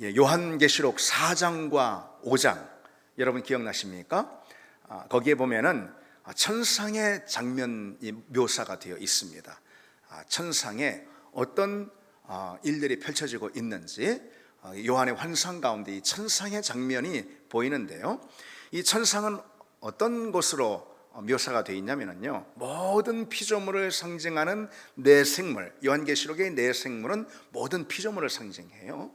요한계시록 4장과 5장 여러분 기억나십니까? 거기에 보면은 천상의 장면이 묘사가 되어 있습니다. 천상에 어떤 일들이 펼쳐지고 있는지 요한의 환상 가운데 이 천상의 장면이 보이는데요, 이 천상은 어떤 곳으로 묘사가 되어 있냐면요, 모든 피조물을 상징하는 네 생물, 요한계시록의 네 생물은 모든 피조물을 상징해요.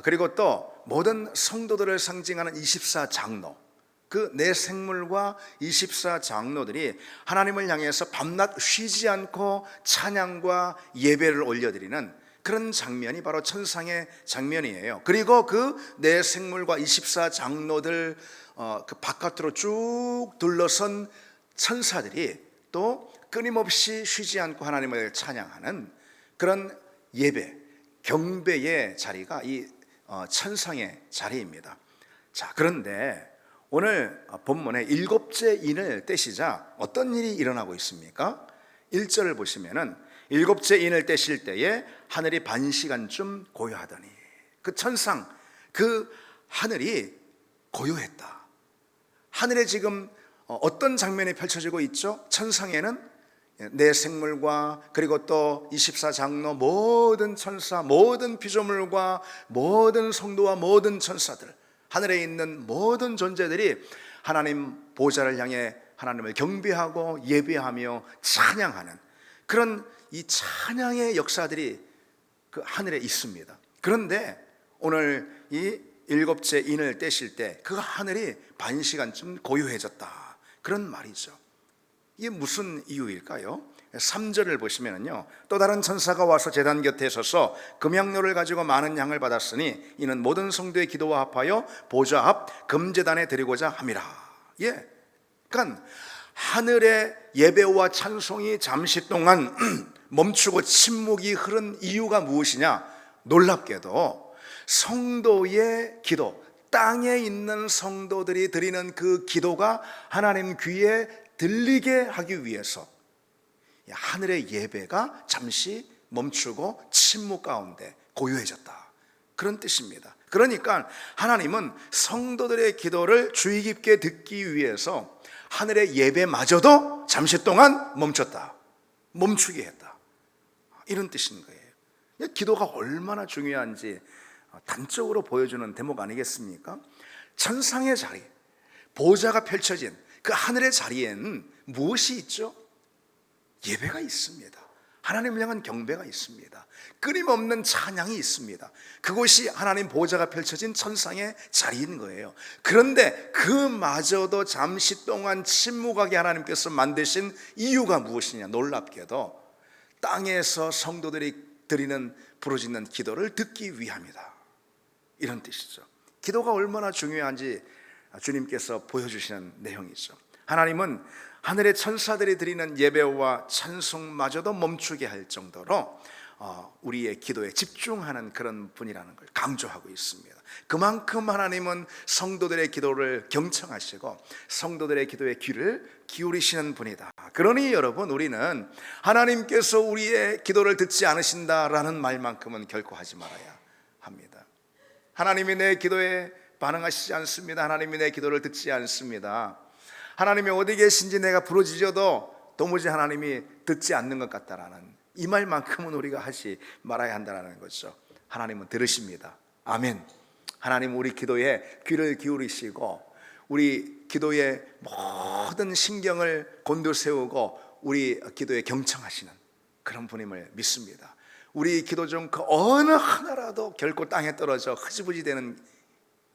그리고 또 모든 성도들을 상징하는 24장로, 그 네 생물과 24장로들이 하나님을 향해서 밤낮 쉬지 않고 찬양과 예배를 올려드리는 그런 장면이 바로 천상의 장면이에요. 그리고 그 네 생물과 24장로들 그 바깥으로 쭉 둘러선 천사들이 또 끊임없이 쉬지 않고 하나님을 찬양하는 그런 예배, 경배의 자리가 이 천상의 자리입니다. 자, 그런데 오늘 본문에 일곱째 인을 떼시자 어떤 일이 일어나고 있습니까? 1절을 보시면은 일곱째 인을 떼실 때에 하늘이 반시간쯤 고요하더니, 그 천상, 그 하늘이 고요했다. 하늘에 지금 어떤 장면이 펼쳐지고 있죠? 천상에는 네 생물과 그리고 또 24장로, 모든 천사, 모든 피조물과 모든 성도와 모든 천사들, 하늘에 있는 모든 존재들이 하나님 보좌를 향해 하나님을 경배하고 예배하며 찬양하는 그런 이 찬양의 역사들이 그 하늘에 있습니다. 그런데 오늘 이 일곱째 인을 떼실 때 그 하늘이 반시간쯤 고요해졌다, 그런 말이죠. 이게 무슨 이유일까요? 3절을 보시면요, 또 다른 천사가 와서 제단 곁에 서서 금향로를 가지고 많은 양을 받았으니 이는 모든 성도의 기도와 합하여 보좌 앞 금제단에 드리고자 함이라. 그러니까 하늘의 예배와 찬송이 잠시 동안 멈추고 침묵이 흐른 이유가 무엇이냐? 놀랍게도 성도의 기도, 땅에 있는 성도들이 드리는 그 기도가 하나님 귀에 들리게 하기 위해서 하늘의 예배가 잠시 멈추고 침묵 가운데 고요해졌다, 그런 뜻입니다. 그러니까 하나님은 성도들의 기도를 주의 깊게 듣기 위해서 하늘의 예배마저도 잠시 동안 멈췄다, 멈추게 했다, 이런 뜻인 거예요. 기도가 얼마나 중요한지 단적으로 보여주는 대목 아니겠습니까? 천상의 자리, 보좌가 펼쳐진 그 하늘의 자리에는 무엇이 있죠? 예배가 있습니다. 하나님을 향한 경배가 있습니다. 끊임없는 찬양이 있습니다. 그곳이 하나님 보좌가 펼쳐진 천상의 자리인 거예요. 그런데 그마저도 잠시 동안 침묵하게 하나님께서 만드신 이유가 무엇이냐? 놀랍게도 땅에서 성도들이 드리는 부르짖는 기도를 듣기 위함이다, 이런 뜻이죠. 기도가 얼마나 중요한지 주님께서 보여주시는 내용이죠. 하나님은 하늘의 천사들이 드리는 예배와 찬송마저도 멈추게 할 정도로 우리의 기도에 집중하는 그런 분이라는 걸 강조하고 있습니다. 그만큼 하나님은 성도들의 기도를 경청하시고 성도들의 기도에 귀를 기울이시는 분이다. 그러니 여러분, 우리는 하나님께서 우리의 기도를 듣지 않으신다라는 말만큼은 결코 하지 말아야 합니다. 하나님이 내 기도에 반응하시지 않습니다. 하나님이 내 기도를 듣지 않습니다. 하나님이 어디 계신지 내가 부르짖어도 도무지 하나님이 듣지 않는 것 같다라는 이 말만큼은 우리가 하지 말아야 한다는 거죠. 하나님은 들으십니다. 아멘. 하나님 우리 기도에 귀를 기울이시고 우리 기도에 모든 신경을 곤두세우고 우리 기도에 경청하시는 그런 분임을 믿습니다. 우리 기도 중 그 어느 하나라도 결코 땅에 떨어져 흐지부지 되는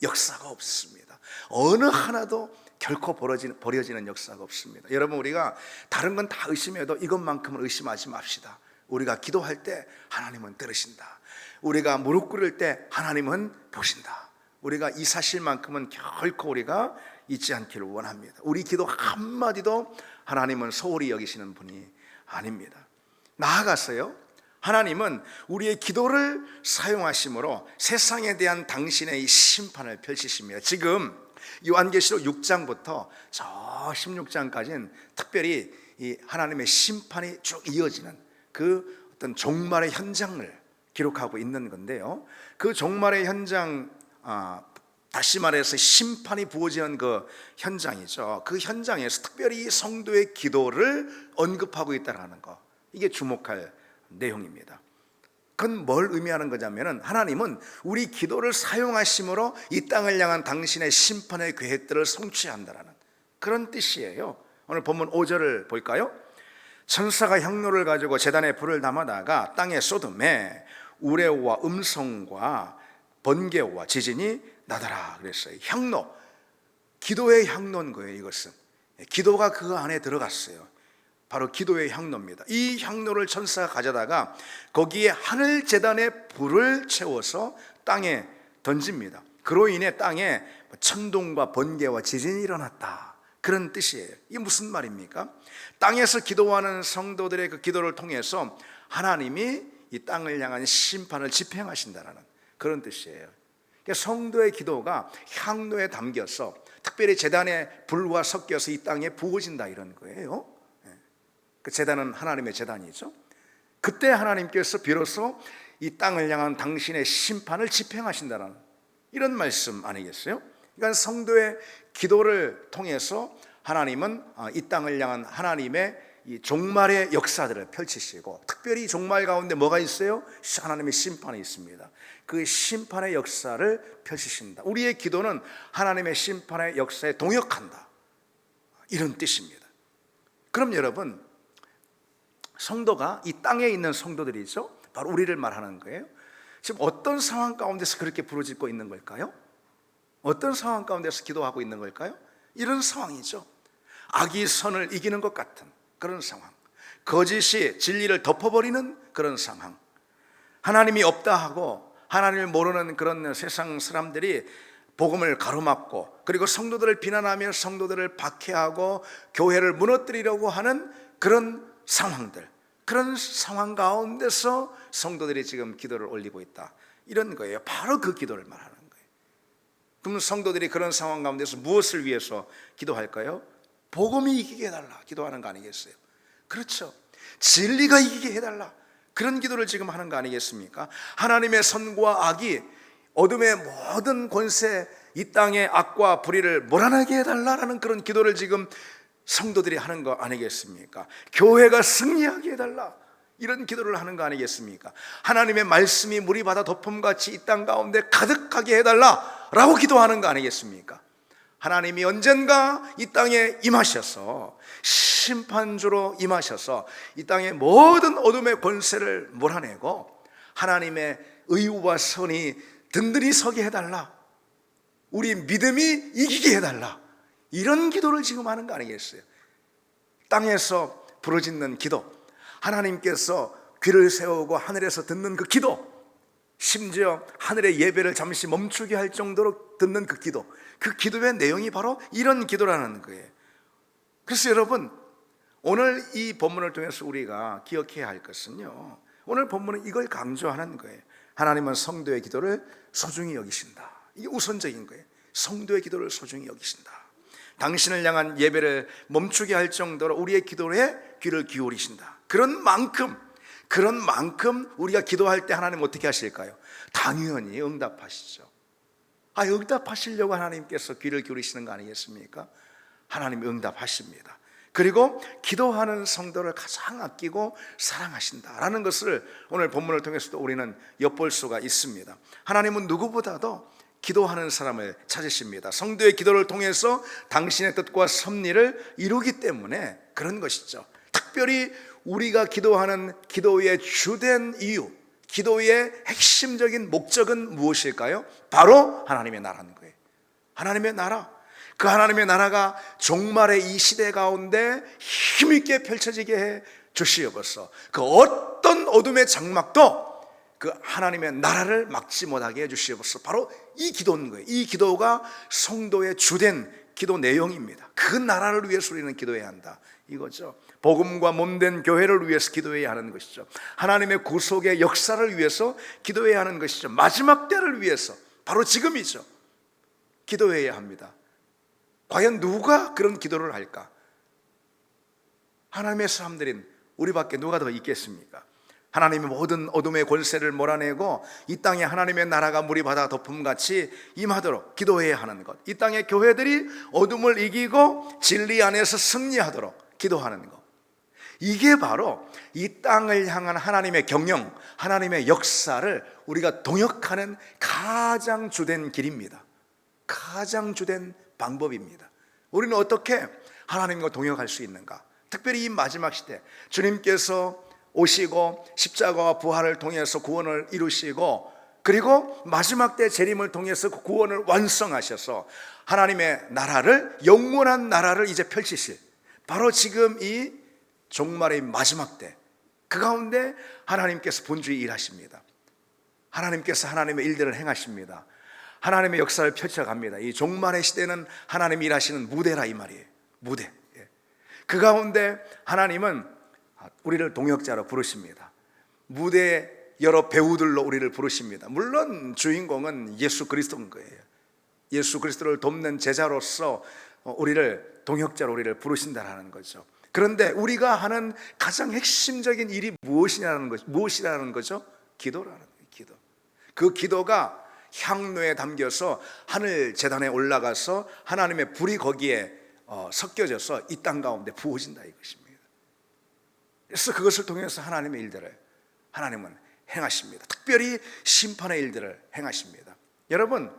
역사가 없습니다. 어느 하나도 결코 버려지는 역사가 없습니다. 여러분, 우리가 다른 건 다 의심해도 이것만큼은 의심하지 맙시다. 우리가 기도할 때 하나님은 들으신다. 우리가 무릎 꿇을 때 하나님은 보신다. 우리가 이 사실만큼은 결코 우리가 잊지 않기를 원합니다. 우리 기도 한마디도 하나님은 소홀히 여기시는 분이 아닙니다. 나아가서요, 하나님은 우리의 기도를 사용하심으로 세상에 대한 당신의 이 심판을 펼치십니다. 지금 요한계시록 6장부터 저 16장까지는 특별히 이 하나님의 심판이 쭉 이어지는 그 어떤 종말의 현장을 기록하고 있는 건데요. 그 종말의 현장, 다시 말해서 심판이 부어지는 그 현장이죠. 그 현장에서 특별히 성도의 기도를 언급하고 있다는 거, 이게 주목할 내용입니다. 그건 뭘 의미하는 거냐면은, 하나님은 우리 기도를 사용하심으로 이 땅을 향한 당신의 심판의 계획들을 성취한다라는 그런 뜻이에요. 오늘 본문 5절을 볼까요? 천사가 향로를 가지고 제단에 불을 담아다가 땅에 쏟음에 우레와 음성과 번개와 지진이 나더라 그랬어요. 향로, 기도의 향로인 거예요. 이것은 기도가 그 안에 들어갔어요. 바로 기도의 향로입니다. 이 향로를 천사가 가져다가 거기에 하늘 제단에 불을 채워서 땅에 던집니다. 그로 인해 땅에 천둥과 번개와 지진이 일어났다, 그런 뜻이에요. 이게 무슨 말입니까? 땅에서 기도하는 성도들의 그 기도를 통해서 하나님이 이 땅을 향한 심판을 집행하신다는 그런 뜻이에요. 그러니까 성도의 기도가 향로에 담겨서 특별히 제단의 불과 섞여서 이 땅에 부어진다, 이런 거예요. 그 제단은 하나님의 제단이죠. 그때 하나님께서 비로소 이 땅을 향한 당신의 심판을 집행하신다는 이런 말씀 아니겠어요? 그러니까 성도의 기도를 통해서 하나님은 이 땅을 향한 하나님의 이 종말의 역사들을 펼치시고, 특별히 종말 가운데 뭐가 있어요? 하나님의 심판이 있습니다. 그 심판의 역사를 펼치신다. 우리의 기도는 하나님의 심판의 역사에 동역한다, 이런 뜻입니다. 그럼 여러분, 성도가 이 땅에 있는 성도들이죠. 바로 우리를 말하는 거예요. 지금 어떤 상황 가운데서 그렇게 부르짖고 있는 걸까요? 어떤 상황 가운데서 기도하고 있는 걸까요? 이런 상황이죠. 악이 선을 이기는 것 같은 그런 상황, 거짓이 진리를 덮어버리는 그런 상황, 하나님이 없다 하고 하나님을 모르는 그런 세상 사람들이 복음을 가로막고, 그리고 성도들을 비난하며 성도들을 박해하고 교회를 무너뜨리려고 하는 그런 상황들, 그런 상황 가운데서 성도들이 지금 기도를 올리고 있다, 이런 거예요. 바로 그 기도를 말하는 거예요. 그럼 성도들이 그런 상황 가운데서 무엇을 위해서 기도할까요? 복음이 이기게 해달라 기도하는 거 아니겠어요? 그렇죠. 진리가 이기게 해달라, 그런 기도를 지금 하는 거 아니겠습니까? 하나님의 선과 악이, 어둠의 모든 권세, 이 땅의 악과 불의를 몰아내게 해달라라는 그런 기도를 지금 성도들이 하는 거 아니겠습니까? 교회가 승리하게 해달라, 이런 기도를 하는 거 아니겠습니까? 하나님의 말씀이 물이 바다 덮음같이 이 땅 가운데 가득하게 해달라라고 기도하는 거 아니겠습니까? 하나님이 언젠가 이 땅에 임하셔서 심판주로 임하셔서 이 땅의 모든 어둠의 권세를 몰아내고 하나님의 의와 선이 든든히 서게 해달라, 우리 믿음이 이기게 해달라, 이런 기도를 지금 하는 거 아니겠어요? 땅에서 부르짖는 기도, 하나님께서 귀를 세우고 하늘에서 듣는 그 기도, 심지어 하늘의 예배를 잠시 멈추게 할 정도로 듣는 그 기도, 그 기도의 내용이 바로 이런 기도라는 거예요. 그래서 여러분, 오늘 이 본문을 통해서 우리가 기억해야 할 것은요, 오늘 본문은 이걸 강조하는 거예요. 하나님은 성도의 기도를 소중히 여기신다. 이게 우선적인 거예요. 성도의 기도를 소중히 여기신다. 당신을 향한 예배를 멈추게 할 정도로 우리의 기도에 귀를 기울이신다. 그런 만큼 우리가 기도할 때 하나님 어떻게 하실까요? 당연히 응답하시죠. 응답하시려고 하나님께서 귀를 기울이시는 거 아니겠습니까? 하나님이 응답하십니다. 그리고 기도하는 성도를 가장 아끼고 사랑하신다라는 것을 오늘 본문을 통해서도 우리는 엿볼 수가 있습니다. 하나님은 누구보다도 기도하는 사람을 찾으십니다. 성도의 기도를 통해서 당신의 뜻과 섭리를 이루기 때문에 그런 것이죠. 특별히 우리가 기도하는 기도의 주된 이유, 기도의 핵심적인 목적은 무엇일까요? 바로 하나님의 나라는 거예요. 하나님의 나라, 그 하나님의 나라가 종말의 이 시대 가운데 힘있게 펼쳐지게 해 주시옵소서. 그 어떤 어둠의 장막도 그 하나님의 나라를 막지 못하게 해주시옵소서. 바로 이 기도인 거예요. 이 기도가 성도의 주된 기도 내용입니다. 그 나라를 위해서 우리는 기도해야 한다, 이거죠. 복음과 몸된 교회를 위해서 기도해야 하는 것이죠. 하나님의 구속의 역사를 위해서 기도해야 하는 것이죠. 마지막 때를 위해서, 바로 지금이죠, 기도해야 합니다. 과연 누가 그런 기도를 할까? 하나님의 사람들인 우리밖에 누가 더 있겠습니까? 하나님의 모든 어둠의 권세를 몰아내고 이 땅에 하나님의 나라가 물이 바다 덮음같이 임하도록 기도해야 하는 것, 이 땅의 교회들이 어둠을 이기고 진리 안에서 승리하도록 기도하는 것, 이게 바로 이 땅을 향한 하나님의 경영, 하나님의 역사를 우리가 동역하는 가장 주된 길입니다. 가장 주된 방법입니다. 우리는 어떻게 하나님과 동역할 수 있는가? 특별히 이 마지막 시대, 주님께서 오시고 십자가와 부활을 통해서 구원을 이루시고, 그리고 마지막 때 재림을 통해서 그 구원을 완성하셔서 하나님의 나라를, 영원한 나라를 이제 펼치실, 바로 지금 이 종말의 마지막 때, 그 가운데 하나님께서 본주의 일하십니다. 하나님께서 하나님의 일들을 행하십니다. 하나님의 역사를 펼쳐갑니다. 이 종말의 시대는 하나님이 일하시는 무대라 이 말이에요. 무대. 그 가운데 하나님은 우리를 동역자로 부르십니다. 무대에 여러 배우들로 우리를 부르십니다. 물론 주인공은 예수 그리스도인 거예요. 예수 그리스도를 돕는 제자로서 우리를 동역자로 우리를 부르신다라는 거죠. 그런데 우리가 하는 가장 핵심적인 일이 무엇이라는 거죠? 기도라는 거예요. 기도. 그 기도가 향로에 담겨서 하늘 제단에 올라가서 하나님의 불이 거기에 섞여져서 이 땅 가운데 부어진다 이것입니다. 그래서 그것을 통해서 하나님의 일들을 하나님은 행하십니다. 특별히 심판의 일들을 행하십니다. 여러분,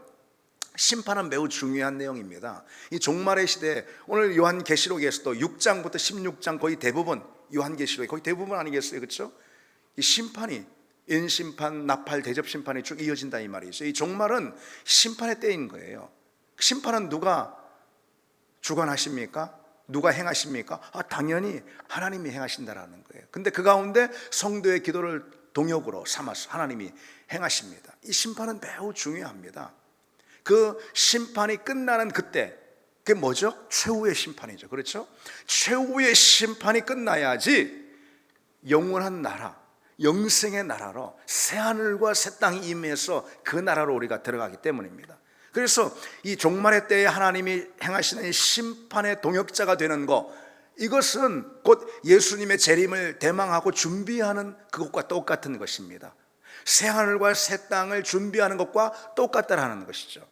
심판은 매우 중요한 내용입니다. 이 종말의 시대에 오늘 요한계시록에서도 6장부터 16장 거의 대부분, 요한계시록이 거의 대부분 아니겠어요? 그렇죠? 이 심판이 인심판, 나팔, 대접심판이 쭉 이어진다 이 말이죠. 이 종말은 심판의 때인 거예요. 심판은 누가 주관하십니까? 누가 행하십니까? 당연히 하나님이 행하신다라는 거예요. 근데 그 가운데 성도의 기도를 동역으로 삼아서 하나님이 행하십니다. 이 심판은 매우 중요합니다. 그 심판이 끝나는 그때, 그게 뭐죠? 최후의 심판이죠. 그렇죠? 최후의 심판이 끝나야지 영원한 나라, 영생의 나라로 새하늘과 새 땅이 임해서 그 나라로 우리가 들어가기 때문입니다. 그래서 이 종말의 때에 하나님이 행하시는 심판의 동역자가 되는 것, 이것은 곧 예수님의 재림을 대망하고 준비하는 그것과 똑같은 것입니다. 새하늘과 새 땅을 준비하는 것과 똑같다라는 것이죠.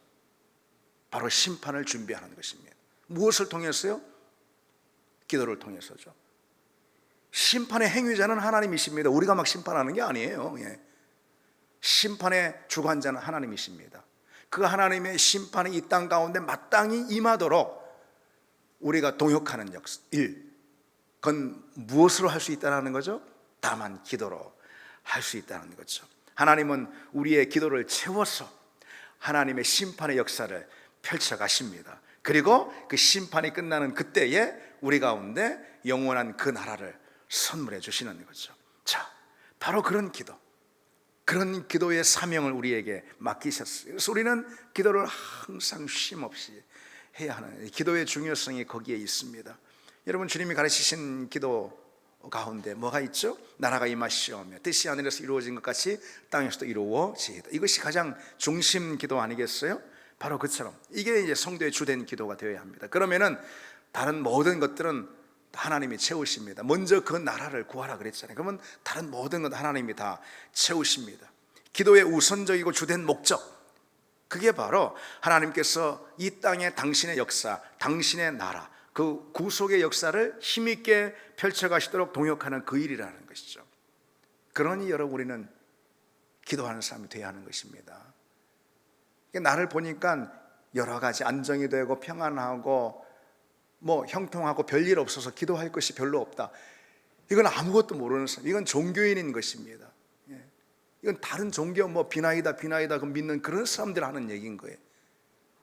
바로 심판을 준비하는 것입니다. 무엇을 통해서요? 기도를 통해서죠. 심판의 행위자는 하나님이십니다. 우리가 막 심판하는 게 아니에요. 심판의 주관자는 하나님이십니다. 그 하나님의 심판이 이 땅 가운데 마땅히 임하도록 우리가 동역하는 일, 그건 무엇으로 할 수 있다는 거죠? 다만 기도로 할 수 있다는 거죠. 하나님은 우리의 기도를 채워서 하나님의 심판의 역사를 펼쳐가십니다. 그리고 그 심판이 끝나는 그때에 우리 가운데 영원한 그 나라를 선물해 주시는 거죠. 자, 바로 그런 기도, 그런 기도의 사명을 우리에게 맡기셨어요. 그래서 우리는 기도를 항상 쉼 없이 해야 하는, 기도의 중요성이 거기에 있습니다. 여러분, 주님이 가르치신 기도 가운데 뭐가 있죠? 나라가 임하시오며 뜻이 하늘에서 이루어진 것 같이 땅에서도 이루어지이다. 이것이 가장 중심 기도 아니겠어요? 바로 그처럼 이게 이제 성도의 주된 기도가 되어야 합니다. 그러면은 다른 모든 것들은 하나님이 채우십니다. 먼저 그 나라를 구하라 그랬잖아요. 그러면 다른 모든 것 하나님이 다 채우십니다. 기도의 우선적이고 주된 목적, 그게 바로 하나님께서 이 땅에 당신의 역사, 당신의 나라, 그 구속의 역사를 힘있게 펼쳐가시도록 동역하는 그 일이라는 것이죠. 그러니 여러분, 우리는 기도하는 사람이 되어야 하는 것입니다. 나를 보니까 여러 가지 안정이 되고 평안하고 뭐 형통하고 별일 없어서 기도할 것이 별로 없다, 이건 아무것도 모르는 사람, 이건 종교인인 것입니다. 이건 다른 종교 뭐 비나이다 그 믿는 그런 사람들 하는 얘기인 거예요.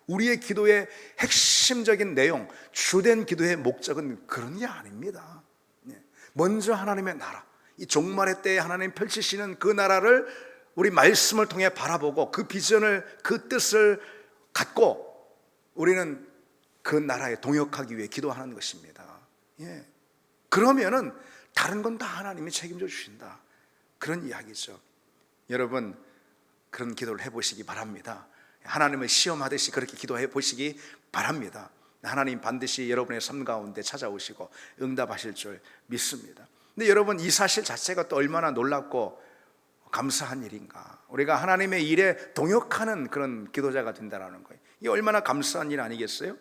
우리의 기도의 핵심적인 내용, 주된 기도의 목적은 그런 게 아닙니다. 먼저 하나님의 나라, 이 종말의 때에 하나님 펼치시는 그 나라를 우리 말씀을 통해 바라보고 그 비전을, 그 뜻을 갖고 우리는 그 나라에 동역하기 위해 기도하는 것입니다. 그러면은 다른 건 다 하나님이 책임져 주신다, 그런 이야기죠. 여러분, 그런 기도를 해보시기 바랍니다. 하나님을 시험하듯이 그렇게 기도해 보시기 바랍니다. 하나님 반드시 여러분의 삶 가운데 찾아오시고 응답하실 줄 믿습니다. 근데 여러분, 이 사실 자체가 또 얼마나 놀랍고 감사한 일인가. 우리가 하나님의 일에 동역하는 그런 기도자가 된다는 거예요. 이게 얼마나 감사한 일 아니겠어요?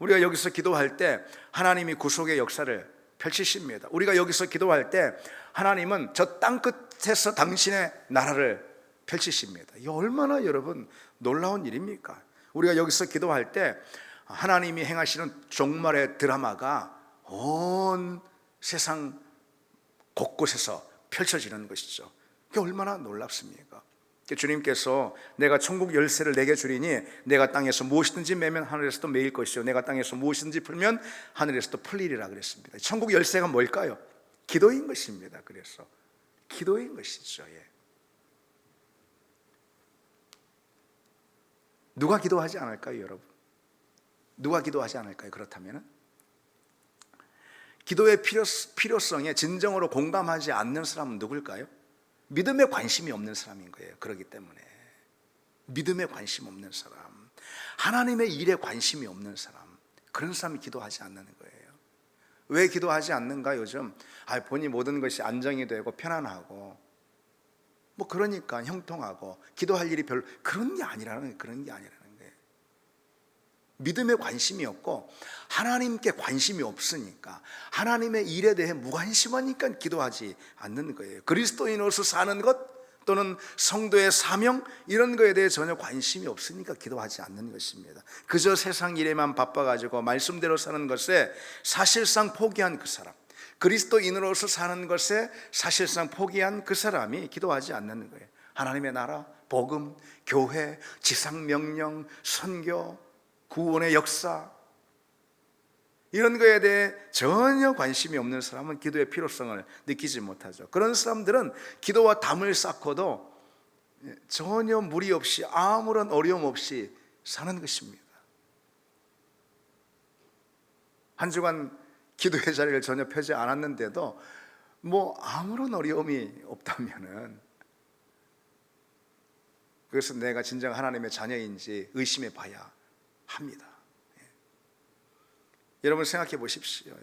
우리가 여기서 기도할 때 하나님이 구속의 역사를 펼치십니다. 우리가 여기서 기도할 때 하나님은 저 땅 끝에서 당신의 나라를 펼치십니다. 이게 얼마나 여러분 놀라운 일입니까? 우리가 여기서 기도할 때 하나님이 행하시는 종말의 드라마가 온 세상 곳곳에서 펼쳐지는 것이죠. 그게 얼마나 놀랍습니까? 주님께서 내가 천국 열쇠를 내게 주리니 내가 땅에서 무엇이든지 매면 하늘에서도 매일 것이요 내가 땅에서 무엇이든지 풀면 하늘에서도 풀리리라 그랬습니다. 천국 열쇠가 뭘까요? 기도인 것입니다. 그래서 기도인 것이죠. 누가 기도하지 않을까요, 여러분? 누가 기도하지 않을까요? 그렇다면 기도의 필요성에 진정으로 공감하지 않는 사람은 누굴까요? 믿음에 관심이 없는 사람인 거예요. 그렇기 때문에 믿음에 관심 없는 사람, 하나님의 일에 관심이 없는 사람, 그런 사람이 기도하지 않는 거예요. 왜 기도하지 않는가? 요즘 보니 모든 것이 안정이 되고 편안하고 뭐 그러니까 형통하고 기도할 일이 별로 그런 게 아니라는 거예요. 믿음에 관심이 없고 하나님께 관심이 없으니까, 하나님의 일에 대해 무관심하니까 기도하지 않는 거예요. 그리스도인으로서 사는 것 또는 성도의 사명, 이런 거에 대해 전혀 관심이 없으니까 기도하지 않는 것입니다. 그저 세상 일에만 바빠가지고 말씀대로 사는 것에 사실상 포기한 그 사람, 그리스도인으로서 사는 것에 사실상 포기한 그 사람이 기도하지 않는 거예요. 하나님의 나라, 복음, 교회, 지상명령, 선교, 구원의 역사, 이런 거에 대해 전혀 관심이 없는 사람은 기도의 필요성을 느끼지 못하죠. 그런 사람들은 기도와 담을 쌓고도 전혀 무리 없이 아무런 어려움 없이 사는 것입니다. 한 주간 기도의 자리를 전혀 펴지 않았는데도 뭐 아무런 어려움이 없다면은 그래서 내가 진정 하나님의 자녀인지 의심해 봐야 합니다. 여러분 생각해 보십시오.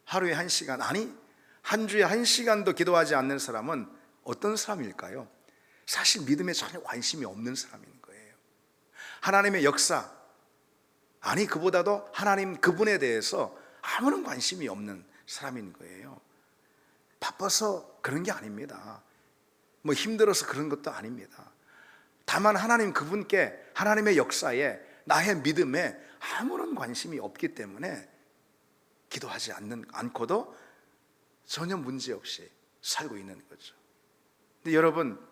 하루에 1시간, 아니 한 주에 1시간도 기도하지 않는 사람은 어떤 사람일까요? 사실 믿음에 전혀 관심이 없는 사람인 거예요. 하나님의 역사, 아니 그보다도 하나님 그분에 대해서 아무런 관심이 없는 사람인 거예요. 바빠서 그런 게 아닙니다. 뭐 힘들어서 그런 것도 아닙니다. 다만 하나님 그분께, 하나님의 역사에, 나의 믿음에 아무런 관심이 없기 때문에 기도하지 않고도 전혀 문제없이 살고 있는 거죠. 근데 여러분,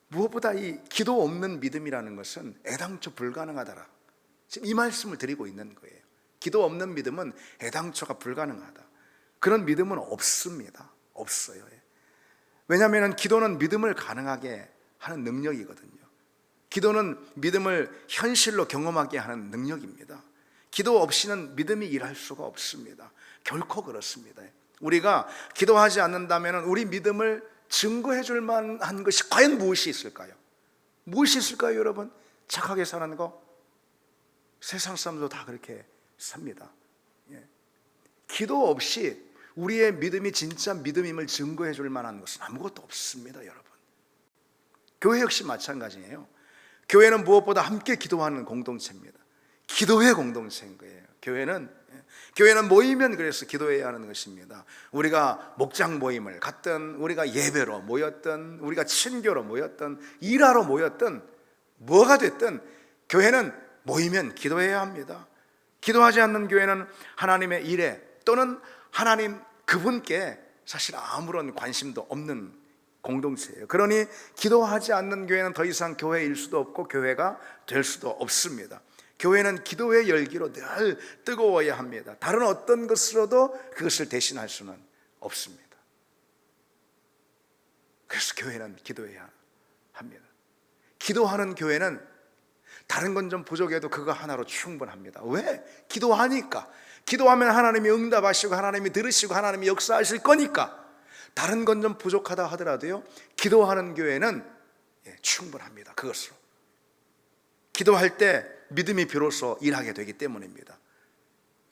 무엇보다 이 기도 없는 믿음이라는 것은 애당초 불가능하더라, 지금 이 말씀을 드리고 있는 거예요. 기도 없는 믿음은 애당초가 불가능하다. 그런 믿음은 없습니다. 없어요. 왜냐하면 기도는 믿음을 가능하게 하는 능력이거든요. 기도는 믿음을 현실로 경험하게 하는 능력입니다. 기도 없이는 믿음이 일할 수가 없습니다. 결코 그렇습니다. 우리가 기도하지 않는다면 우리 믿음을 증거해 줄 만한 것이 과연 무엇이 있을까요? 무엇이 있을까요, 여러분? 착하게 사는 거? 세상 사람도 다 그렇게 삽니다. 기도 없이 우리의 믿음이 진짜 믿음임을 증거해 줄 만한 것은 아무것도 없습니다, 여러분. 교회 역시 마찬가지예요. 교회는 무엇보다 함께 기도하는 공동체입니다. 기도의 공동체인 거예요. 교회는 모이면 그래서 기도해야 하는 것입니다. 우리가 목장 모임을 갔든, 우리가 예배로 모였든, 우리가 친교로 모였든, 일하러 모였든, 뭐가 됐든 교회는 모이면 기도해야 합니다. 기도하지 않는 교회는 하나님의 일에 또는 하나님 그분께 사실 아무런 관심도 없는 공동체예요. 그러니 기도하지 않는 교회는 더 이상 교회일 수도 없고 교회가 될 수도 없습니다. 교회는 기도의 열기로 늘 뜨거워야 합니다. 다른 어떤 것으로도 그것을 대신할 수는 없습니다. 그래서 교회는 기도해야 합니다. 기도하는 교회는 다른 건 좀 부족해도 그거 하나로 충분합니다. 왜? 기도하니까. 기도하면 하나님이 응답하시고 하나님이 들으시고 하나님이 역사하실 거니까. 다른 건 좀 부족하다 하더라도요, 기도하는 교회는 충분합니다. 그것으로 기도할 때 믿음이 비로소 일하게 되기 때문입니다.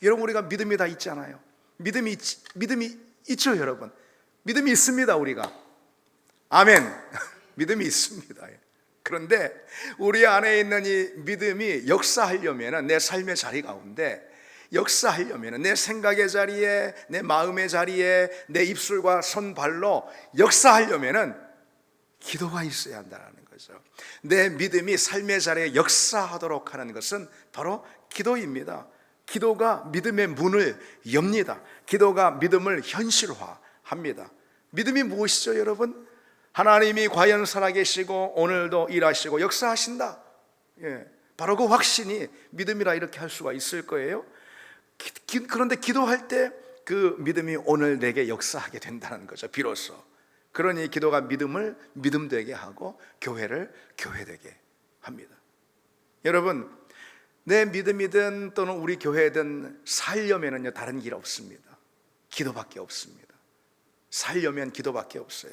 여러분, 우리가 믿음이 다 있잖아요. 믿음이 있죠, 여러분. 믿음이 있습니다, 우리가. 아멘. 믿음이 있습니다. 그런데 우리 안에 있는 이 믿음이 역사하려면, 내 삶의 자리 가운데 역사하려면, 내 생각의 자리에, 내 마음의 자리에, 내 입술과 손발로 역사하려면 기도가 있어야 한다는 거죠. 내 믿음이 삶의 자리에 역사하도록 하는 것은 바로 기도입니다. 기도가 믿음의 문을 엽니다. 기도가 믿음을 현실화합니다. 믿음이 무엇이죠, 여러분? 하나님이 과연 살아계시고 오늘도 일하시고 역사하신다. 바로 그 확신이 믿음이라 이렇게 할 수가 있을 거예요. 그런데 기도할 때 그 믿음이 오늘 내게 역사하게 된다는 거죠, 비로소. 그러니 기도가 믿음을 믿음되게 하고 교회를 교회되게 합니다. 여러분, 내 믿음이든 또는 우리 교회든 살려면은요, 다른 길 없습니다. 기도밖에 없습니다. 살려면 기도밖에 없어요.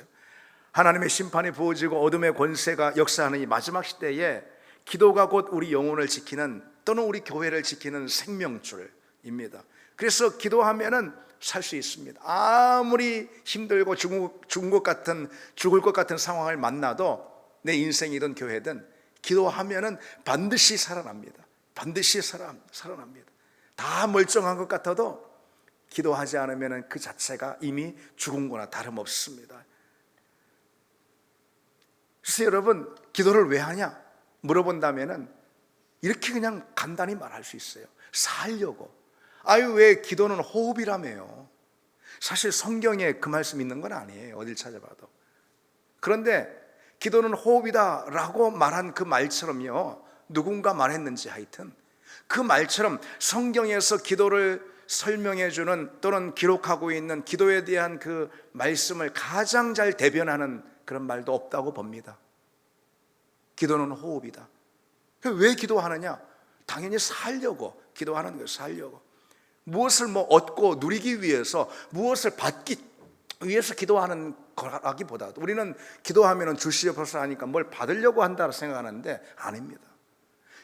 하나님의 심판이 부어지고 어둠의 권세가 역사하는 이 마지막 시대에 기도가 곧 우리 영혼을 지키는, 또는 우리 교회를 지키는 생명줄입니다. 그래서 기도하면은 살 수 있습니다. 아무리 힘들고 죽을 것 같은 상황을 만나도, 내 인생이든 교회든 기도하면은 반드시 살아납니다. 반드시 살아납니다. 다 멀쩡한 것 같아도 기도하지 않으면 그 자체가 이미 죽은 거나 다름없습니다. 그래서 여러분, 기도를 왜 하냐 물어본다면은 이렇게 그냥 간단히 말할 수 있어요. 살려고. 아유, 왜 기도는 호흡이라며요. 사실 성경에 그 말씀 있는 건 아니에요, 어딜 찾아봐도. 그런데 기도는 호흡이다라고 말한 그 말처럼요, 누군가 말했는지 하여튼 그 말처럼 성경에서 기도를 설명해 주는, 또는 기록하고 있는 기도에 대한 그 말씀을 가장 잘 대변하는 그런 말도 없다고 봅니다. 기도는 호흡이다. 왜 기도하느냐? 당연히 살려고 기도하는 거예요. 살려고. 무엇을 얻고 누리기 위해서, 무엇을 받기 위해서 기도하는 거라기보다도, 우리는 기도하면 주시옵소서 하니까 뭘 받으려고 한다고 생각하는데 아닙니다.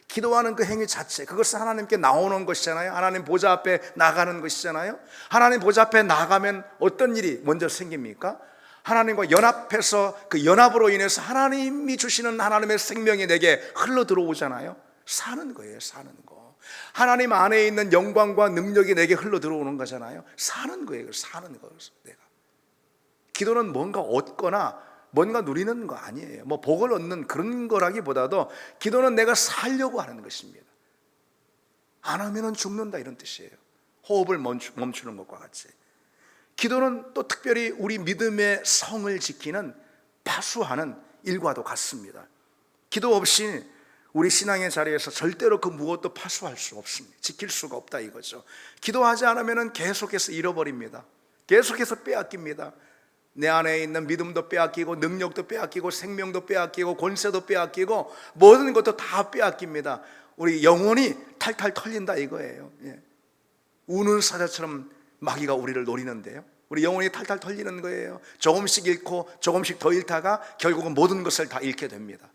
기도하는 그 행위 자체, 그것은 하나님께 나오는 것이잖아요. 하나님 보좌 앞에 나가는 것이잖아요. 하나님 보좌 앞에 나가면 어떤 일이 먼저 생깁니까? 하나님과 연합해서 그 연합으로 인해서 하나님이 주시는 하나님의 생명이 내게 흘러 들어오잖아요. 사는 거예요, 사는 거. 하나님 안에 있는 영광과 능력이 내게 흘러 들어오는 거잖아요. 사는 거예요, 사는 거예요. 내가 기도는 뭔가 얻거나 뭔가 누리는 거 아니에요. 복을 얻는 그런 거라기보다도 기도는 내가 살려고 하는 것입니다. 안 하면은 죽는다, 이런 뜻이에요. 호흡을 멈추는 것과 같이. 기도는 또 특별히 우리 믿음의 성을 지키는, 파수하는 일과도 같습니다. 기도 없이 우리 신앙의 자리에서 절대로 그 무엇도 파수할 수 없습니다. 지킬 수가 없다 이거죠. 기도하지 않으면 계속해서 잃어버립니다. 계속해서 빼앗깁니다. 내 안에 있는 믿음도 빼앗기고, 능력도 빼앗기고, 생명도 빼앗기고, 권세도 빼앗기고, 모든 것도 다 빼앗깁니다. 우리 영혼이 탈탈 털린다 이거예요. 우는 사자처럼 마귀가 우리를 노리는데요, 우리 영혼이 탈탈 털리는 거예요. 조금씩 잃고 조금씩 더 잃다가 결국은 모든 것을 다 잃게 됩니다.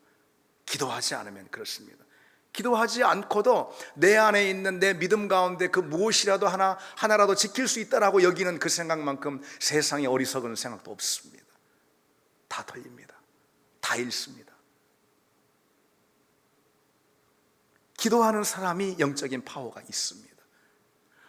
기도하지 않으면 그렇습니다. 기도하지 않고도 내 안에 있는 내 믿음 가운데 그 무엇이라도 하나라도 지킬 수 있다라고 여기는 그 생각만큼 세상에 어리석은 생각도 없습니다. 다 털립니다. 다 잃습니다. 기도하는 사람이 영적인 파워가 있습니다.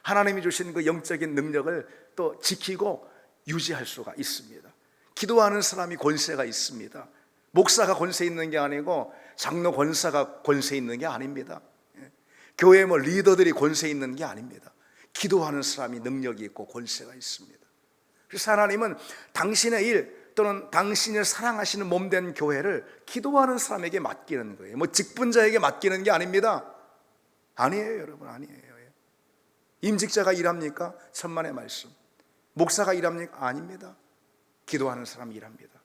하나님이 주신 그 영적인 능력을 또 지키고 유지할 수가 있습니다. 기도하는 사람이 권세가 있습니다. 목사가 권세 있는 게 아니고 장로 권사가 권세 있는 게 아닙니다. 교회 리더들이 권세 있는 게 아닙니다. 기도하는 사람이 능력이 있고 권세가 있습니다. 그래서 하나님은 당신의 일, 또는 당신을 사랑하시는 몸된 교회를 기도하는 사람에게 맡기는 거예요. 직분자에게 맡기는 게 아닙니다. 아니에요, 여러분, 아니에요. 임직자가 일합니까? 천만의 말씀. 목사가 일합니까? 아닙니다. 기도하는 사람이 일합니다.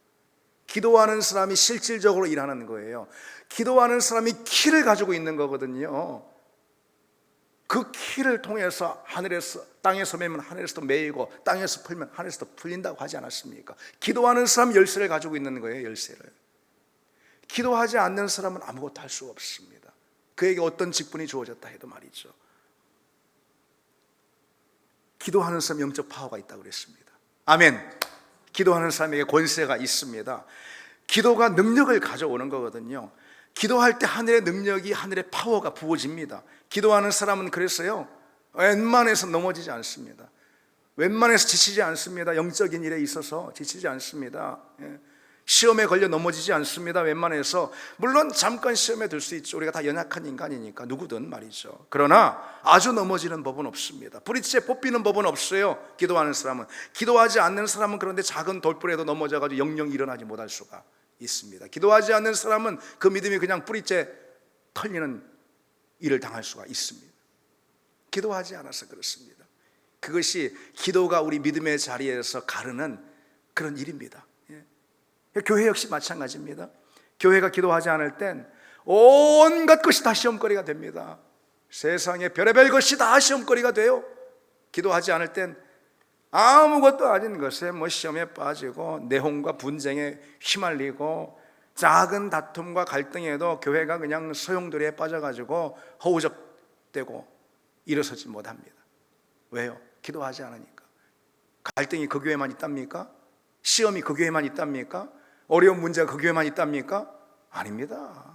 기도하는 사람이 실질적으로 일하는 거예요. 기도하는 사람이 키를 가지고 있는 거거든요. 그 키를 통해서 땅에서 매면 하늘에서도 매이고, 땅에서 풀면 하늘에서도 풀린다고 하지 않았습니까? 기도하는 사람 열쇠를 가지고 있는 거예요, 열쇠를. 기도하지 않는 사람은 아무것도 할 수 없습니다. 그에게 어떤 직분이 주어졌다 해도 말이죠. 기도하는 사람 영적 파워가 있다고 그랬습니다. 아멘. 기도하는 사람에게 권세가 있습니다. 기도가 능력을 가져오는 거거든요. 기도할 때 하늘의 능력이, 하늘의 파워가 부어집니다. 기도하는 사람은 그랬어요, 웬만해서 넘어지지 않습니다. 웬만해서 지치지 않습니다. 영적인 일에 있어서 지치지 않습니다. 시험에 걸려 넘어지지 않습니다. 웬만해서. 물론 잠깐 시험에 들 수 있죠. 우리가 다 연약한 인간이니까, 누구든 말이죠. 그러나 아주 넘어지는 법은 없습니다. 부딪혀 뽑히는 법은 없어요. 기도하는 사람은. 기도하지 않는 사람은 그런데 작은 돌불에도 넘어져가지고 영영 일어나지 못할 수가 있습니다. 기도하지 않는 사람은 그 믿음이 그냥 뿌리째 털리는 일을 당할 수가 있습니다. 기도하지 않아서 그렇습니다. 그것이 기도가 우리 믿음의 자리에서 가르는 그런 일입니다. 교회 역시 마찬가지입니다. 교회가 기도하지 않을 땐 온갖 것이 다 시험거리가 됩니다. 세상에 별의별 것이 다 시험거리가 돼요. 기도하지 않을 땐 아무것도 아닌 것에 시험에 빠지고 내홍과 분쟁에 휘말리고 작은 다툼과 갈등에도 교회가 그냥 소용돌이에 빠져가지고 허우적대고 일어서지 못합니다. 왜요? 기도하지 않으니까. 갈등이 그 교회만 있답니까? 시험이 그 교회만 있답니까? 어려운 문제가 그 교회만 있답니까? 아닙니다.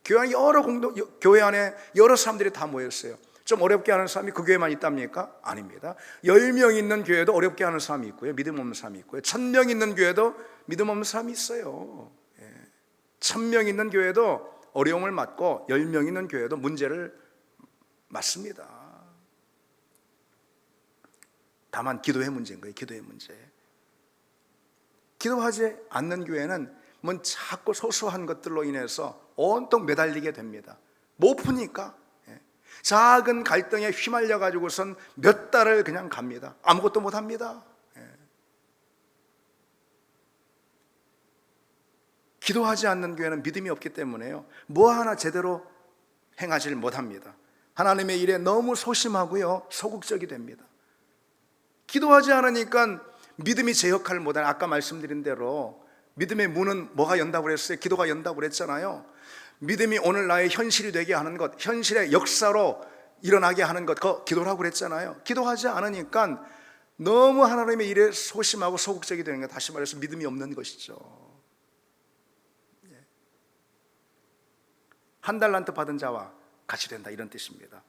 교회 안에 여러 사람들이 다 모였어요. 좀 어렵게 하는 사람이 그 교회만 있답니까? 아닙니다. 10명 있는 교회도 어렵게 하는 사람이 있고요, 믿음 없는 사람이 있고요. 1000명 있는 교회도 믿음 없는 사람이 있어요. 1000명 있는 교회도 어려움을 맞고 10명 있는 교회도 문제를 맞습니다. 다만 기도의 문제인 거예요. 기도의 문제. 기도하지 않는 교회는 자꾸 소소한 것들로 인해서 온통 매달리게 됩니다. 못 푸니까 작은 갈등에 휘말려 가지고선 몇 달을 그냥 갑니다. 아무것도 못 합니다. 기도하지 않는 교회는 믿음이 없기 때문에요, 뭐 하나 제대로 행하지 못합니다. 하나님의 일에 너무 소심하고요, 소극적이 됩니다. 기도하지 않으니까 믿음이 제 역할을 못하는, 아까 말씀드린 대로 믿음의 문은 뭐가 연다고 그랬어요? 기도가 연다고 그랬잖아요. 믿음이 오늘 나의 현실이 되게 하는 것, 현실의 역사로 일어나게 하는 것, 그거 기도라고 그랬잖아요. 기도하지 않으니까 너무 하나님의 일에 소심하고 소극적이 되는 것, 다시 말해서 믿음이 없는 것이죠. 한 달란트 받은 자와 같이 된다, 이런 뜻입니다.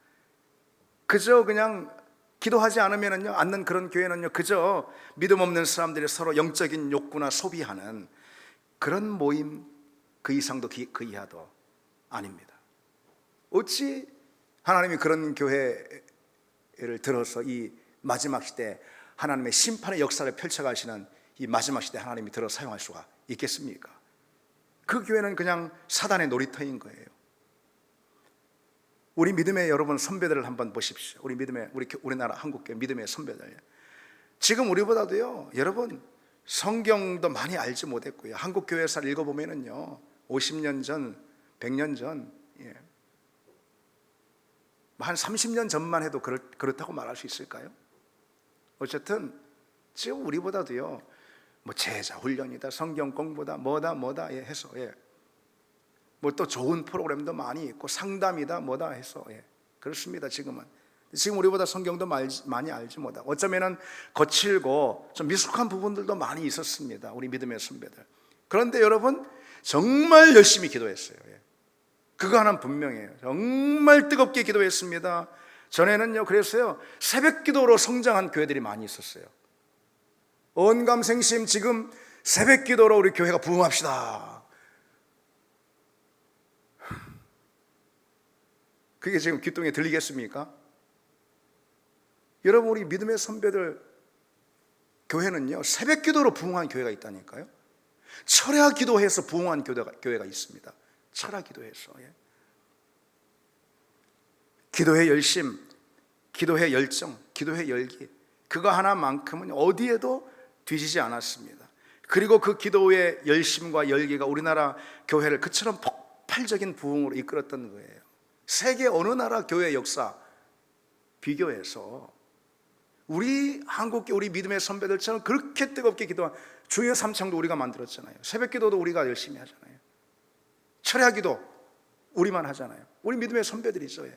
그저 그냥 기도하지 않는 그런 교회는요, 그저 믿음 없는 사람들이 서로 영적인 욕구나 소비하는 그런 모임, 그 이상도 그 이하도 아닙니다. 어찌 하나님이 그런 교회를 들어서 이 마지막 시대 하나님의 심판의 역사를 펼쳐가시는 이 마지막 시대 하나님이 들어 사용할 수가 있겠습니까? 그 교회는 그냥 사단의 놀이터인 거예요. 우리 믿음의 여러분 선배들을 한번 보십시오. 우리나라 한국교회 믿음의 선배들, 지금 우리보다도요, 여러분 성경도 많이 알지 못했고요, 한국교회사를 읽어보면은요, 50년 전, 100년 전, 한 30년 전만 해도 그렇다고 말할 수 있을까요? 어쨌든 지금 우리보다도요, 제자 훈련이다, 성경 공부다, 뭐다 해서 또 좋은 프로그램도 많이 있고 상담이다 뭐다 해서 그렇습니다. 지금 우리보다 성경도 많이 알지 못하고, 어쩌면은 거칠고 좀 미숙한 부분들도 많이 있었습니다, 우리 믿음의 선배들. 그런데 여러분 정말 열심히 기도했어요. 그거 하나는 분명해요. 정말 뜨겁게 기도했습니다. 전에는요, 그랬어요, 새벽 기도로 성장한 교회들이 많이 있었어요. 언감생심 지금 새벽 기도로 우리 교회가 부흥합시다. 그게 지금 귀뚱에 들리겠습니까? 여러분, 우리 믿음의 선배들 교회는요, 새벽 기도로 부흥한 교회가 있다니까요. 철야 기도해서 부흥한 교회가 있습니다. 철야 기도해서. 기도의 열심, 기도의 열정, 기도의 열기, 그거 하나만큼은 어디에도 뒤지지 않았습니다. 그리고 그 기도의 열심과 열기가 우리나라 교회를 그처럼 폭발적인 부흥으로 이끌었던 거예요. 세계 어느 나라 교회 역사 비교해서 우리 한국교 우리 믿음의 선배들처럼 그렇게 뜨겁게 기도한 주여 삼창도 우리가 만들었잖아요. 새벽 기도도 우리가 열심히 하잖아요. 철야 기도 우리만 하잖아요. 우리 믿음의 선배들이죠.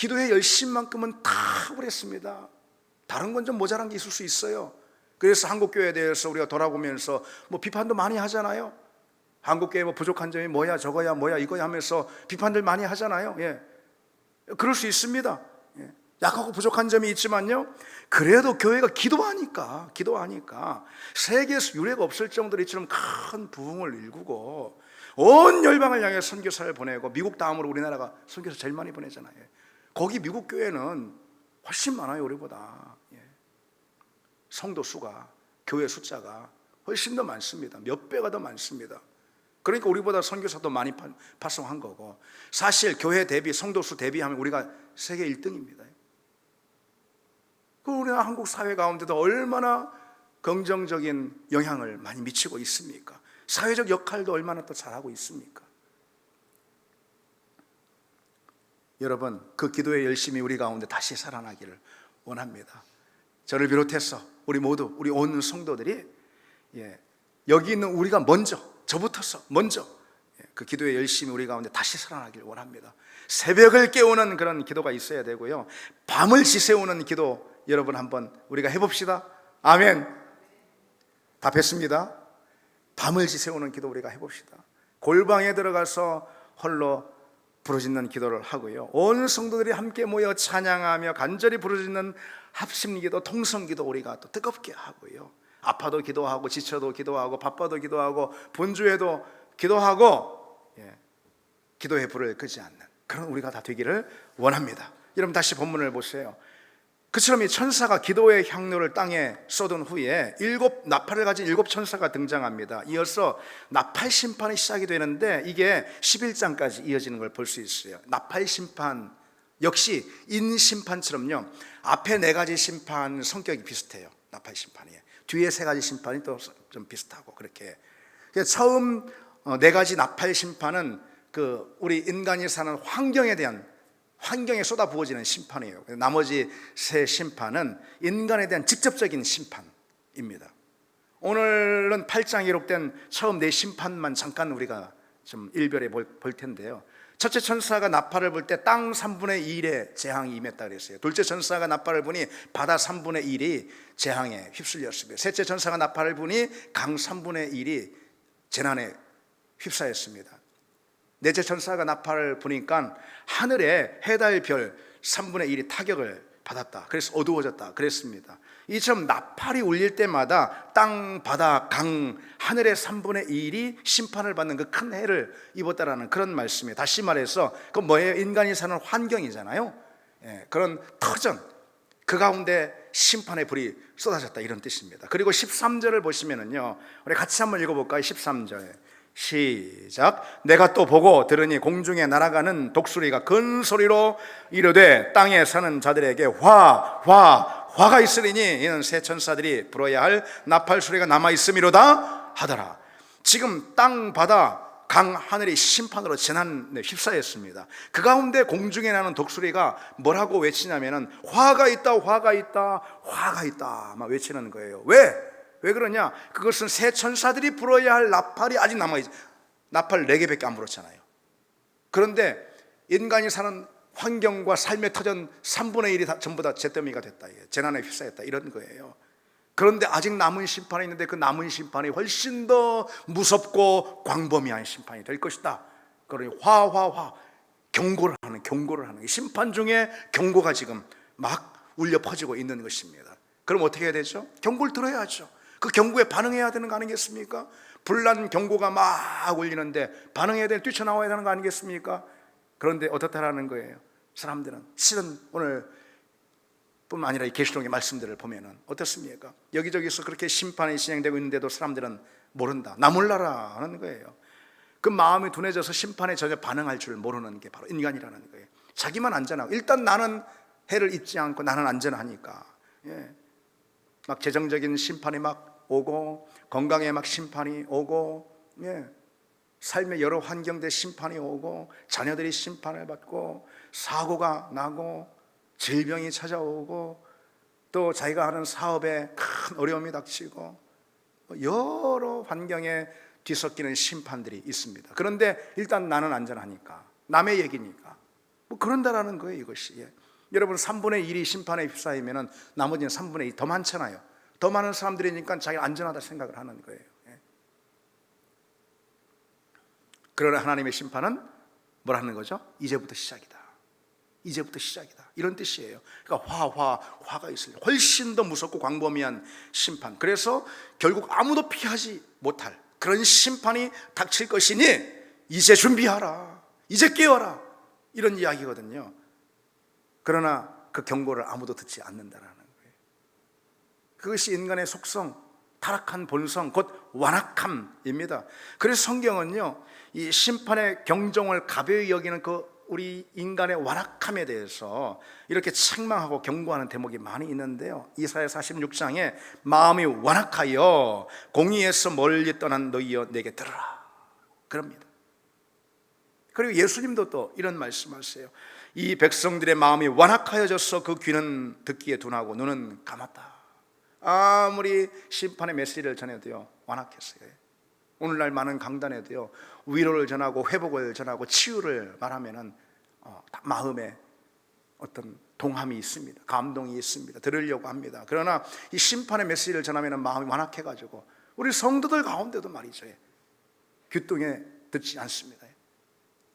기도의 열심만큼은 다 그랬습니다. 다른 건 좀 모자란 게 있을 수 있어요. 그래서 한국교회에 대해서 우리가 돌아보면서 뭐 비판도 많이 하잖아요. 한국교회 뭐 부족한 점이 뭐야, 저거야, 뭐야, 이거야 하면서 비판들 많이 하잖아요. 예, 그럴 수 있습니다. 예. 약하고 부족한 점이 있지만요, 그래도 교회가 기도하니까 세계에서 유례가 없을 정도로 이처럼 큰 부흥을 일구고 온 열방을 향해 선교사를 보내고, 미국 다음으로 우리나라가 선교사 제일 많이 보내잖아요. 거기 미국 교회는 훨씬 많아요, 우리보다. 예. 성도 수가, 교회 숫자가 훨씬 더 많습니다. 몇 배가 더 많습니다. 그러니까 우리보다 선교사도 많이 파송한 거고, 사실 교회 대비, 성도 수 대비하면 우리가 세계 1등입니다. 우리나라 한국 사회 가운데도 얼마나 긍정적인 영향을 많이 미치고 있습니까? 사회적 역할도 얼마나 또 잘하고 있습니까? 여러분, 그 기도의 열심이 우리 가운데 다시 살아나기를 원합니다. 저를 비롯해서 우리 모두, 우리 온 성도들이, 여기 있는 우리가 저부터서 먼저 그 기도의 열심이 우리 가운데 다시 살아나기를 원합니다. 새벽을 깨우는 그런 기도가 있어야 되고요, 밤을 지새우는 기도 여러분 한번 우리가 해봅시다. 아멘. 답했습니다. 밤을 지새우는 기도 우리가 해봅시다. 골방에 들어가서 홀로 부르짖는 기도를 하고요, 온 성도들이 함께 모여 찬양하며 간절히 부르짖는 합심기도, 통성기도 우리가 또 뜨겁게 하고요, 아파도 기도하고, 지쳐도 기도하고, 바빠도 기도하고, 분주해도 기도하고, 기도의 불을 끄지 않는 그런 우리가 다 되기를 원합니다. 여러분 다시 본문을 보세요. 그처럼 이 천사가 기도의 향로를 땅에 쏟은 후에 나팔을 가진 7천사가 등장합니다. 이어서 나팔 심판이 시작이 되는데, 이게 11장까지 이어지는 걸 볼 수 있어요. 나팔 심판 역시 인심판처럼요, 앞에 4가지 심판 성격이 비슷해요. 나팔 심판이 뒤에 3가지 심판이 또 좀 비슷하고, 그렇게 처음 4가지 나팔 심판은 우리 인간이 사는 환경에 쏟아부어지는 심판이에요. 나머지 3 심판은 인간에 대한 직접적인 심판입니다. 오늘은 8장에 기록된 처음 4 심판만 잠깐 우리가 좀 일별에 볼 텐데요. 첫째 천사가 나팔을 불 때 땅 3분의 1의 재앙이 임했다 그랬어요. 둘째 천사가 나팔을 부니 바다 3분의 1이 재앙에 휩쓸렸습니다. 셋째 천사가 나팔을 부니 강 3분의 1이 재난에 휩싸였습니다. 넷째 천사가 나팔을 부니까 하늘에 해달 별 3분의 1이 타격을 받았다. 그래서 어두워졌다 그랬습니다. 이처럼 나팔이 울릴 때마다 땅, 바다, 강, 하늘의 3분의 1이 심판을 받는 그 큰 해를 입었다라는 그런 말씀이에요. 다시 말해서 그건 뭐예요? 인간이 사는 환경이잖아요. 그런 터전, 그 가운데 심판의 불이 쏟아졌다, 이런 뜻입니다. 그리고 13절을 보시면은요, 우리 같이 한번 읽어볼까요? 13절 시작. 내가 또 보고 들으니 공중에 날아가는 독수리가 큰 소리로 이르되 땅에 사는 자들에게 화가 있으리니 이는 새 천사들이 불어야 할 나팔 소리가 남아있음이로다 하더라. 지금 땅, 바다, 강, 하늘이 심판으로 재난에 휩싸였습니다. 그 가운데 공중에 나는 독수리가 뭐라고 외치냐면은 화가 있다, 화가 있다, 화가 있다 막 외치는 거예요. 왜 그러냐? 그것은 새 천사들이 불어야 할 나팔이 아직 남아있죠. 나팔 4개밖에 안 불었잖아요. 그런데 인간이 사는 환경과 삶의 터전 3분의 1이 전부 다 잿더미가 됐다, 재난에 휩싸였다, 이런 거예요. 그런데 아직 남은 심판이 있는데 그 남은 심판이 훨씬 더 무섭고 광범위한 심판이 될 것이다. 그러니 경고를 하는 심판 중에 경고가 지금 막 울려 퍼지고 있는 것입니다. 그럼 어떻게 해야 되죠? 경고를 들어야죠. 그 경고에 반응해야 되는 거 아니겠습니까? 불난 경고가 막 울리는데 반응해야 돼, 뛰쳐나와야 되는 거 아니겠습니까? 그런데 어떻다라는 거예요? 사람들은 실은 오늘 뿐만 아니라 이 계시록의 말씀들을 보면은 어떻습니까? 여기저기서 그렇게 심판이 진행되고 있는데도 사람들은 모른다, 나 몰라라 하는 거예요. 그 마음이 둔해져서 심판에 전혀 반응할 줄 모르는 게 바로 인간이라는 거예요. 자기만 안전하고, 일단 나는 해를 입지 않고 나는 안전하니까, 막 재정적인 심판이 막 오고, 건강에 막 심판이 오고, 삶의 여러 환경대 심판이 오고, 자녀들이 심판을 받고, 사고가 나고, 질병이 찾아오고, 또 자기가 하는 사업에 큰 어려움이 닥치고, 여러 환경에 뒤섞이는 심판들이 있습니다. 그런데 일단 나는 안전하니까, 남의 얘기니까 뭐 그런다라는 거예요, 이것이. 예. 여러분 3분의 1이 심판에 휩싸이면은 나머지는 3분의 2 더 많잖아요. 더 많은 사람들이니까 자기가 안전하다 생각을 하는 거예요. 예. 그러나 하나님의 심판은 뭐라는 거죠? 이제부터 시작이다. 이제부터 시작이다. 이런 뜻이에요. 그러니까 화가 있을 훨씬 더 무섭고 광범위한 심판. 그래서 결국 아무도 피하지 못할 그런 심판이 닥칠 것이니 이제 준비하라. 이제 깨어라. 이런 이야기거든요. 그러나 그 경고를 아무도 듣지 않는다라는 거예요. 그것이 인간의 속성, 타락한 본성, 곧 완악함입니다. 그래서 성경은요, 이 심판의 경종을 가벼이 여기는 그 우리 인간의 완악함에 대해서 이렇게 책망하고 경고하는 대목이 많이 있는데요, 이사야 46장에 마음이 완악하여 공의에서 멀리 떠난 너희여 내게 들으라 그럽니다. 그리고 예수님도 또 이런 말씀하세요. 이 백성들의 마음이 완악하여져서 그 귀는 듣기에 둔하고 눈은 감았다. 아무리 심판의 메시지를 전해도요, 완악했어요. 오늘날 많은 강단에도요, 위로를 전하고 회복을 전하고 치유를 말하면은 마음에 어떤 동함이 있습니다. 감동이 있습니다. 들으려고 합니다. 그러나 이 심판의 메시지를 전하면은 마음이 완악해가지고 우리 성도들 가운데도 말이죠, 귀뚱에 듣지 않습니다.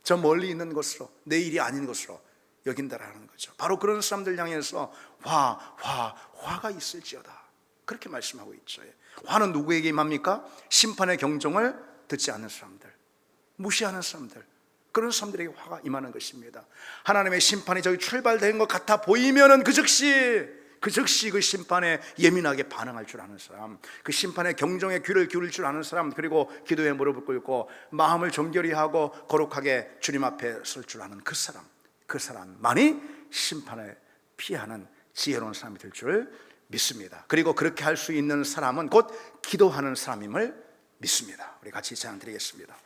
저 멀리 있는 것으로, 내 일이 아닌 것으로 여긴다라는 거죠. 바로 그런 사람들 향해서 화가 있을지어다 그렇게 말씀하고 있죠. 화는 누구에게 임합니까? 심판의 경종을 듣지 않는 사람들, 무시하는 사람들, 그런 사람들에게 화가 임하는 것입니다. 하나님의 심판이 저기 출발된 것 같아 보이면은 그 즉시 그 심판에 예민하게 반응할 줄 아는 사람, 그 심판의 경종에 귀를 기울일 줄 아는 사람, 그리고 기도에 무릎을 꿇고 마음을 정결히 하고 거룩하게 주님 앞에 설 줄 아는 그 사람만이 심판을 피하는 지혜로운 사람이 될 줄 믿습니다. 그리고 그렇게 할 수 있는 사람은 곧 기도하는 사람임을 믿습니다. 우리 같이 찬양 드리겠습니다.